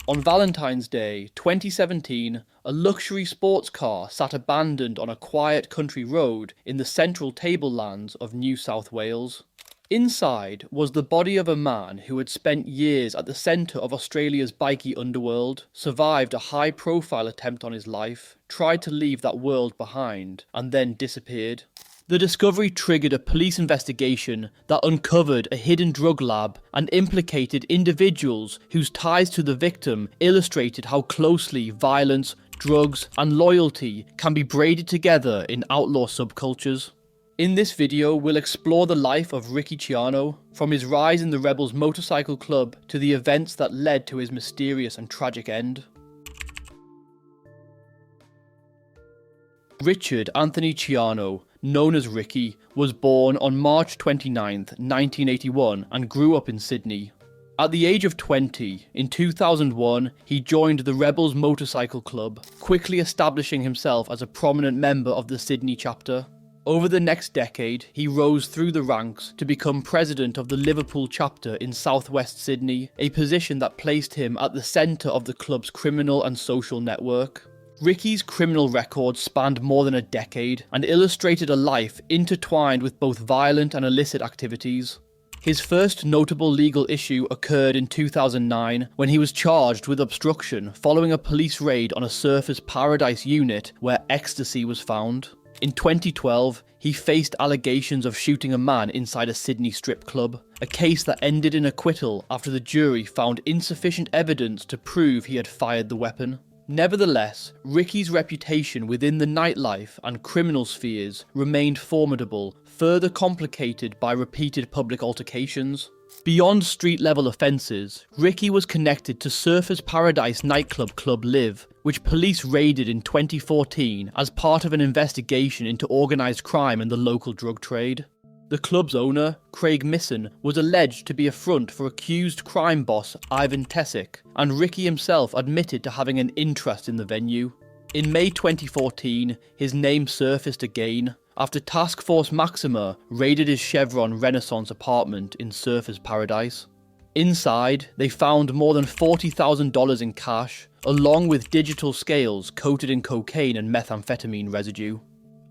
On Valentine's Day 2017, a luxury sports car sat abandoned on a quiet country road in the central tablelands of New South Wales. Inside was the body of a man who had spent years at the centre of Australia's bikie underworld, survived a high-profile attempt on his life, tried to leave that world behind, and then disappeared. The discovery triggered a police investigation that uncovered a hidden drug lab and implicated individuals whose ties to the victim illustrated how closely violence, drugs, and loyalty can be braided together in outlaw subcultures. In this video, we'll explore the life of Ricky Ciano, from his rise in the Rebels motorcycle club to the events that led to his mysterious and tragic end. Richard Anthony Ciano, known as Ricky, was born on March 29, 1981 and grew up in Sydney. At the age of 20, in 2001, he joined the Rebels Motorcycle Club, quickly establishing himself as a prominent member of the Sydney chapter. Over the next decade, he rose through the ranks to become president of the Liverpool chapter in southwest Sydney, a position that placed him at the centre of the club's criminal and social network. Ricky's criminal record spanned more than a decade and illustrated a life intertwined with both violent and illicit activities. His first notable legal issue occurred in 2009 when he was charged with obstruction following a police raid on a Surfers Paradise unit where ecstasy was found. In 2012, he faced allegations of shooting a man inside a Sydney strip club, a case that ended in acquittal after the jury found insufficient evidence to prove he had fired the weapon. Nevertheless, Ricky's reputation within the nightlife and criminal spheres remained formidable, further complicated by repeated public altercations. Beyond street-level offences, Ricky was connected to Surfers Paradise nightclub Club Live, which police raided in 2014 as part of an investigation into organised crime and the local drug trade. The club's owner, Craig Misson, was alleged to be a front for accused crime boss Ivan Tesic, and Ricky himself admitted to having an interest in the venue. In May 2014, his name surfaced again, after Task Force Maxima raided his Chevron Renaissance apartment in Surfers Paradise. Inside, they found more than $40,000 in cash, along with digital scales coated in cocaine and methamphetamine residue.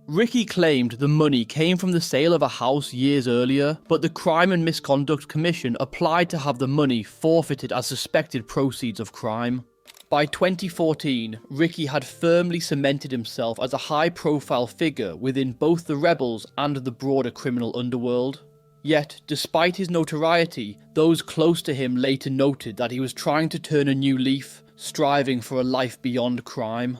Ricky claimed the money came from the sale of a house years earlier, but the Crime and Misconduct Commission applied to have the money forfeited as suspected proceeds of crime. By 2014, Ricky had firmly cemented himself as a high-profile figure within both the Rebels and the broader criminal underworld. Yet, despite his notoriety, those close to him later noted that he was trying to turn a new leaf, striving for a life beyond crime.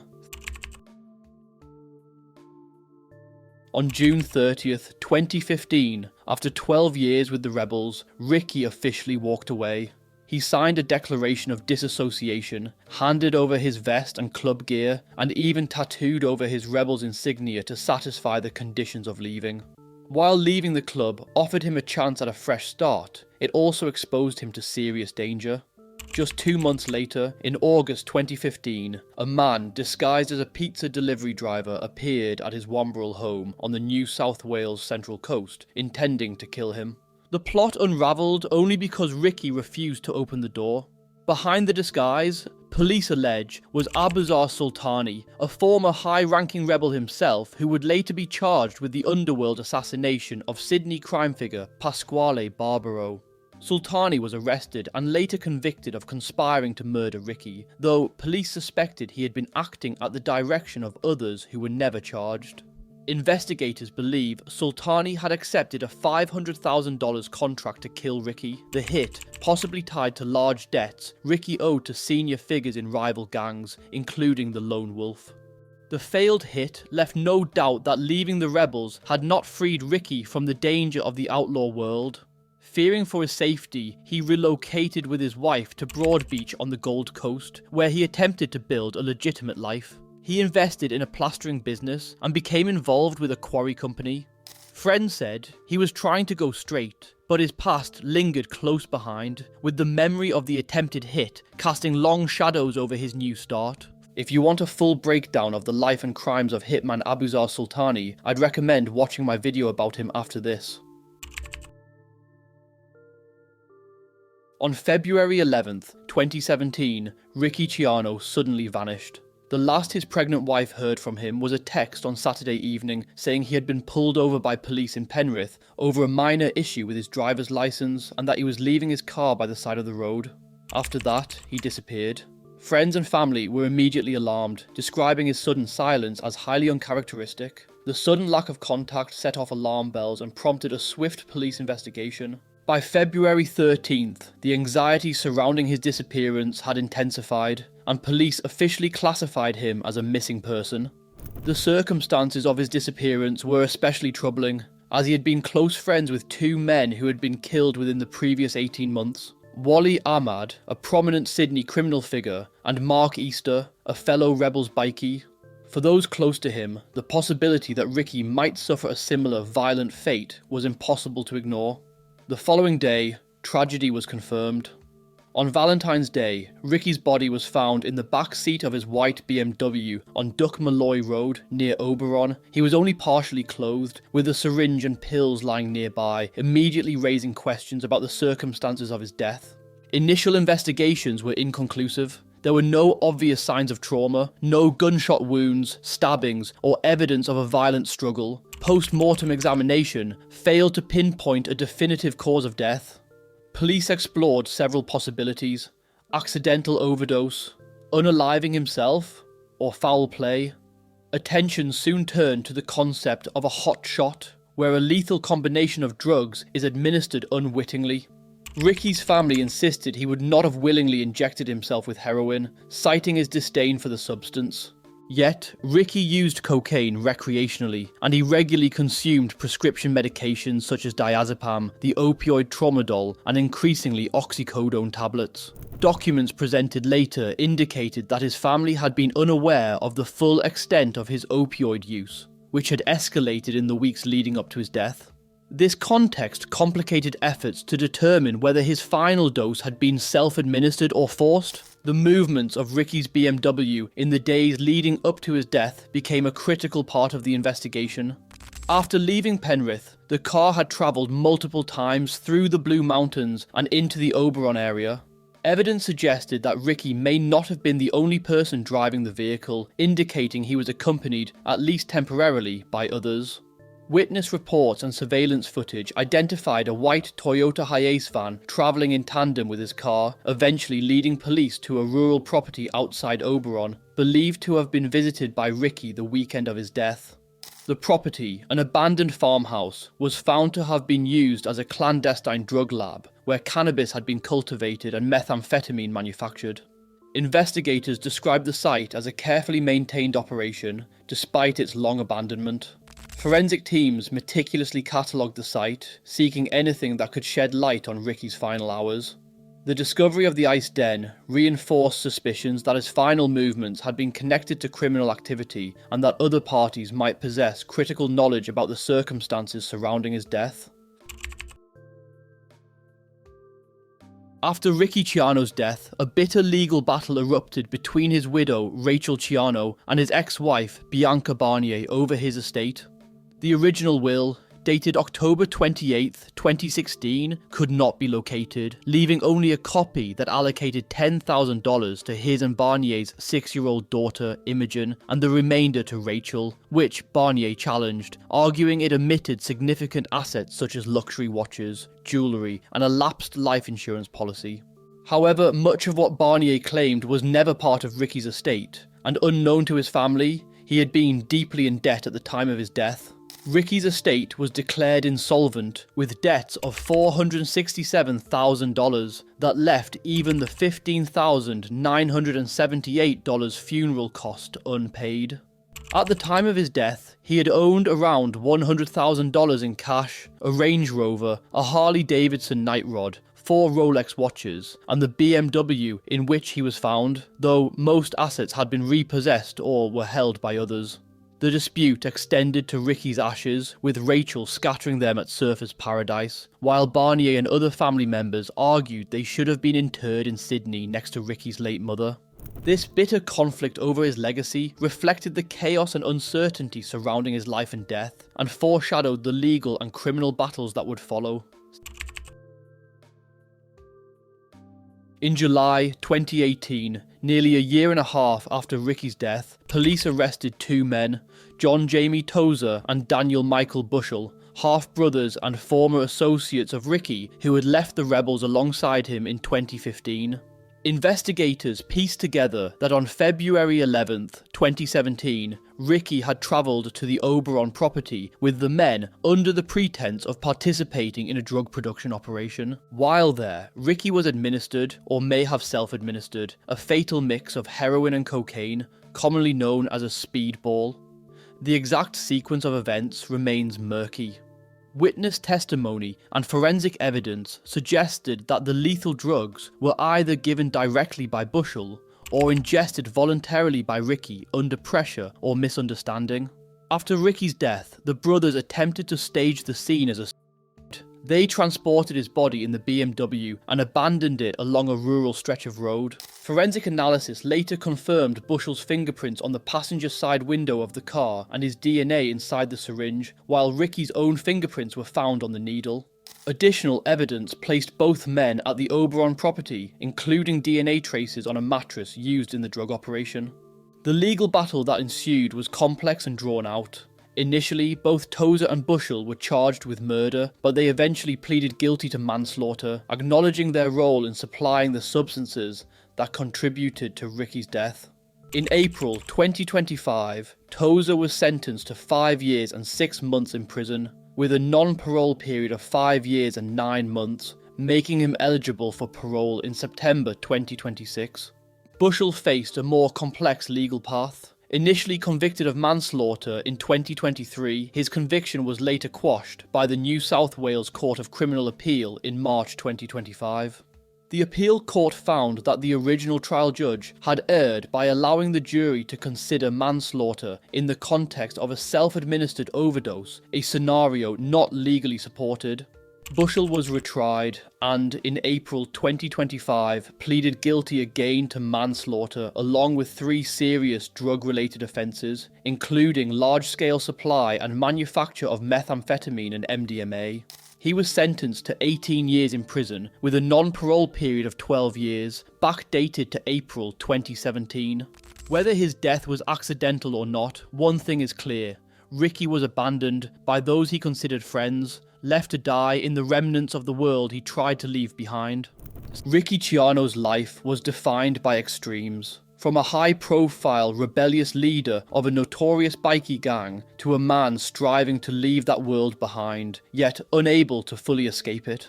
On June 30th, 2015, after 12 years with the Rebels, Ricky officially walked away. He signed a declaration of disassociation, handed over his vest and club gear, and even tattooed over his Rebels insignia to satisfy the conditions of leaving. While leaving the club offered him a chance at a fresh start, it also exposed him to serious danger. Just 2 months later, in August 2015, a man disguised as a pizza delivery driver appeared at his Wamberal home on the New South Wales Central Coast, intending to kill him. The plot unravelled only because Ricky refused to open the door. Behind the disguise, police allege, was Abuzar Sultani, a former high-ranking rebel himself who would later be charged with the underworld assassination of Sydney crime figure Pasquale Barbaro. Sultani was arrested and later convicted of conspiring to murder Ricky, though police suspected he had been acting at the direction of others who were never charged. Investigators believe Sultani had accepted a $500,000 contract to kill Ricky, the hit, possibly tied to large debts Ricky owed to senior figures in rival gangs, including the Lone Wolf. The failed hit left no doubt that leaving the Rebels had not freed Ricky from the danger of the outlaw world. Fearing for his safety, he relocated with his wife to Broadbeach on the Gold Coast, where he attempted to build a legitimate life. He invested in a plastering business and became involved with a quarry company. Friends said he was trying to go straight, but his past lingered close behind, with the memory of the attempted hit casting long shadows over his new start. If you want a full breakdown of the life and crimes of hitman Abuzar Sultani, I'd recommend watching my video about him after this. On February 11th, 2017, Ricky Ciano suddenly vanished. The last his pregnant wife heard from him was a text on Saturday evening saying he had been pulled over by police in Penrith over a minor issue with his driver's license and that he was leaving his car by the side of the road. After that, he disappeared. Friends and family were immediately alarmed, describing his sudden silence as highly uncharacteristic. The sudden lack of contact set off alarm bells and prompted a swift police investigation. By February 13th, the anxiety surrounding his disappearance had intensified, and police officially classified him as a missing person. The circumstances of his disappearance were especially troubling, as he had been close friends with two men who had been killed within the previous 18 months. Wally Ahmad, a prominent Sydney criminal figure, and Mark Easter, a fellow Rebels bikie. For those close to him, the possibility that Ricky might suffer a similar violent fate was impossible to ignore. The following day, tragedy was confirmed. On Valentine's Day, Ricky's body was found in the back seat of his white BMW on Duck Malloy Road near Oberon. He was only partially clothed, with a syringe and pills lying nearby, immediately raising questions about the circumstances of his death. Initial investigations were inconclusive. There were no obvious signs of trauma, no gunshot wounds, stabbings, or evidence of a violent struggle. Post-mortem examination failed to pinpoint a definitive cause of death. Police explored several possibilities: accidental overdose, unaliving himself, or foul play. Attention soon turned to the concept of a hot shot, where a lethal combination of drugs is administered unwittingly. Ricky's family insisted he would not have willingly injected himself with heroin, citing his disdain for the substance. Yet, Ricky used cocaine recreationally, and he regularly consumed prescription medications such as diazepam, the opioid tramadol, and increasingly oxycodone tablets. Documents presented later indicated that his family had been unaware of the full extent of his opioid use, which had escalated in the weeks leading up to his death. This context complicated efforts to determine whether his final dose had been self-administered or forced. The movements of Ricky's BMW in the days leading up to his death became a critical part of the investigation. After leaving Penrith, the car had travelled multiple times through the Blue Mountains and into the Oberon area. Evidence suggested that Ricky may not have been the only person driving the vehicle, indicating he was accompanied, at least temporarily, by others. Witness reports and surveillance footage identified a white Toyota Hiace van travelling in tandem with his car, eventually leading police to a rural property outside Oberon, believed to have been visited by Ricky the weekend of his death. The property, an abandoned farmhouse, was found to have been used as a clandestine drug lab, where cannabis had been cultivated and methamphetamine manufactured. Investigators described the site as a carefully maintained operation, despite its long abandonment. Forensic teams meticulously catalogued the site, seeking anything that could shed light on Ricky's final hours. The discovery of the ice den reinforced suspicions that his final movements had been connected to criminal activity and that other parties might possess critical knowledge about the circumstances surrounding his death. After Ricky Ciano's death, a bitter legal battle erupted between his widow, Rachel Ciano, and his ex-wife, Bianca Barnier, over his estate. The original will, dated October 28, 2016, could not be located, leaving only a copy that allocated $10,000 to his and Barnier's 6-year-old daughter, Imogen, and the remainder to Rachel, which Barnier challenged, arguing it omitted significant assets such as luxury watches, jewellery, and a lapsed life insurance policy. However, much of what Barnier claimed was never part of Ricky's estate, and unknown to his family, he had been deeply in debt at the time of his death. Ricky's estate was declared insolvent, with debts of $467,000 that left even the $15,978 funeral cost unpaid. At the time of his death, he had owned around $100,000 in cash, a Range Rover, a Harley-Davidson Night Rod, 4 Rolex watches, and the BMW in which he was found, though most assets had been repossessed or were held by others. The dispute extended to Ricky's ashes, with Rachel scattering them at Surfers Paradise, while Barnier and other family members argued they should have been interred in Sydney next to Ricky's late mother. This bitter conflict over his legacy reflected the chaos and uncertainty surrounding his life and death, and foreshadowed the legal and criminal battles that would follow. In July 2018, nearly a year and a half after Ricky's death, police arrested two men, John Jamie Tozer and Daniel Michael Bushell, half-brothers and former associates of Ricky who had left the rebels alongside him in 2015. Investigators pieced together that on February 11th, 2017, Ricky had travelled to the Oberon property with the men under the pretense of participating in a drug production operation. While there, Ricky was administered, or may have self-administered, a fatal mix of heroin and cocaine, commonly known as a speedball. The exact sequence of events remains murky. Witness testimony and forensic evidence suggested that the lethal drugs were either given directly by Bushell or ingested voluntarily by Ricky under pressure or misunderstanding. After Ricky's death, the brothers attempted to stage the scene as a suicide. They transported his body in the BMW and abandoned it along a rural stretch of road. Forensic analysis later confirmed Bushell's fingerprints on the passenger side window of the car and his DNA inside the syringe, while Ricky's own fingerprints were found on the needle. Additional evidence placed both men at the Oberon property, including DNA traces on a mattress used in the drug operation. The legal battle that ensued was complex and drawn out. Initially, both Tozer and Bushell were charged with murder, but they eventually pleaded guilty to manslaughter, acknowledging their role in supplying the substances that contributed to Ricky's death. In April 2025, Tozer was sentenced to 5 years and 6 months in prison, with a non-parole period of 5 years and 9 months, making him eligible for parole in September 2026. Bushell faced a more complex legal path. Initially convicted of manslaughter in 2023, his conviction was later quashed by the New South Wales Court of Criminal Appeal in March 2025. The appeal court found that the original trial judge had erred by allowing the jury to consider manslaughter in the context of a self-administered overdose, a scenario not legally supported. Bushell was retried and, in April 2025, pleaded guilty again to manslaughter along with 3 serious drug-related offences, including large-scale supply and manufacture of methamphetamine and MDMA. He was sentenced to 18 years in prison with a non-parole period of 12 years, backdated to April 2017. Whether his death was accidental or not, one thing is clear. Ricky was abandoned by those he considered friends, left to die in the remnants of the world he tried to leave behind. Ricky Ciano's life was defined by extremes. From a high-profile, rebellious leader of a notorious bikie gang to a man striving to leave that world behind, yet unable to fully escape it.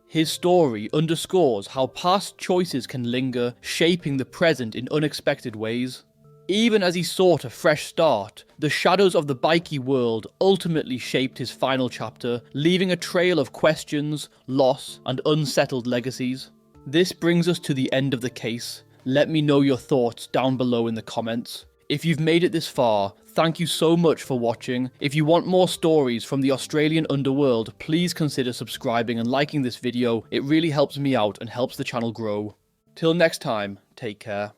His story underscores how past choices can linger, shaping the present in unexpected ways. Even as he sought a fresh start, the shadows of the bikie world ultimately shaped his final chapter, leaving a trail of questions, loss, and unsettled legacies. This brings us to the end of the case. Let me know your thoughts down below in the comments. If you've made it this far, thank you so much for watching. If you want more stories from the Australian underworld, please consider subscribing and liking this video. It really helps me out and helps the channel grow. Till next time, take care.